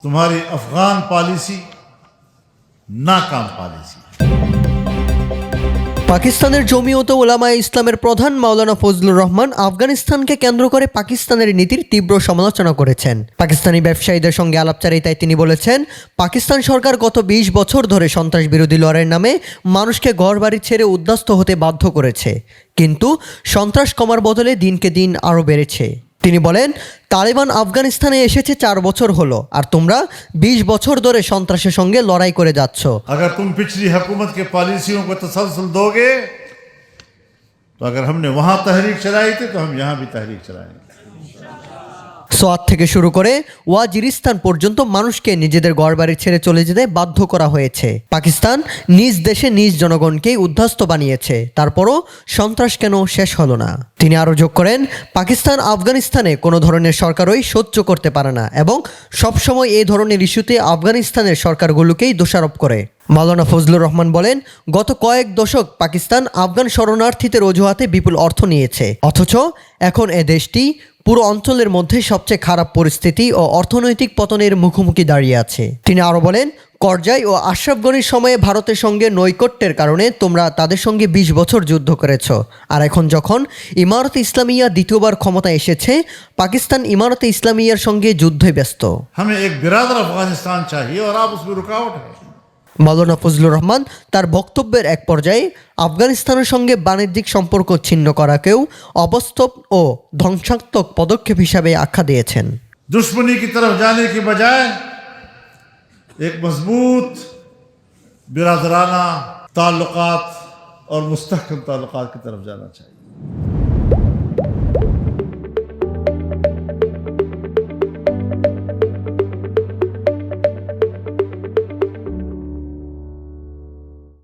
तुम्हारी अफगान पॉलिसी नाकाम पॉलिसी। পাকিস্তানের জমিয়তে উলামায়ে ইসলামের প্রধান মাওলানা ফজলুর রহমান আফগানিস্তানকে কেন্দ্র করে পাকিস্তানের নীতির তীব্র সমালোচনা করেছেন। পাকিস্তানি ব্যবসায়ীদের সঙ্গে আলাপচারিতায় তিনি বলেছেন, পাকিস্তান সরকার গত ২০ বছর ধরে সন্ত্রাস বিরোধী লড়াইয়ের নামে মানুষকে ঘরবাড়ি ছেড়ে উদ্বাস্ত হতে বাধ্য করেছে, কিন্তু সন্ত্রাস কমার বদলে দিনকে দিন আরও বেড়েছে। তিনি বলেন, তালেবান আফগানিস্তানে এসেছে ৪ বছর হলো, আর তোমরা ২০ বছর ধরে সন্ত্রাসের সঙ্গে লড়াই করে যাচ্ছ। अगर तुम पिछली हुकूमत के पॉलिसियों को तसलसल दोगे तो अगर हमने वहां तहरीक चलाई थी तो हम यहाँ भी तहरीक चलाएंगे। সোয়াত থেকে শুরু করে ওয়াজিরিস্তান পর্যন্ত মানুষকে নিজেদের ঘরবাড়ি ছেড়ে চলে যেতে বাধ্য করা হয়েছে। পাকিস্তান নিজ দেশে নিজ জনগণকেই উদ্বাস্ত বানিয়েছে, তারপরও সন্ত্রাস কেন শেষ হলো না? তিনি আরও যোগ করেন, পাকিস্তান আফগানিস্তানে কোনো ধরনের সরকারই সহ্য করতে পারে না এবং সবসময় এই ধরনের ইস্যুতে আফগানিস্তানের সরকারগুলোকেই দোষারোপ করে। মাওলানা ফজলুর রহমান বলেন, গত কয়েক দশক পাকিস্তান আফগান শরণার্থীদের অজুহাতে বিপুল অর্থ নিয়েছে, অথচ এখন এ দেশটি পুরো অঞ্চলের মধ্যে সবচেয়ে খারাপ পরিস্থিতি ও অর্থনৈতিক পতনের মুখোমুখি দাঁড়িয়ে আছে। তিনি আরও বলেন, করজাই ও আশরাফ গনির সময়ে ভারতের সঙ্গে নৈকট্যের কারণে তোমরা তাদের সঙ্গে ২০ বছর যুদ্ধ করেছ, আর এখন যখন ইমারতে ইসলামিয়া দ্বিতীয়বার ক্ষমতায় এসেছে, পাকিস্তান ইমারতে ইসলামিয়ার সঙ্গে যুদ্ধে ব্যস্ত। हमें एक बिरादर अफगानिस्तान चाहिए और आप उसमें रुकावट है। মাওলানা ফজলুর রহমান তার বক্তব্যের এক পর্যায়ে আফগানিস্তানের সঙ্গে বাণিজ্যিক সম্পর্ক ছিন্ন করাকেও অবাস্তব ও ধ্বংসাত্মক পদক্ষেপ হিসাবে আখ্যা দিয়েছেন। दुश्मनी की तरफ जाने की बजाय एक मजबूत बिरादराना ताल्लुकात और मुस्तहकम ताल्लुकात की तरफ जाना चाहिए।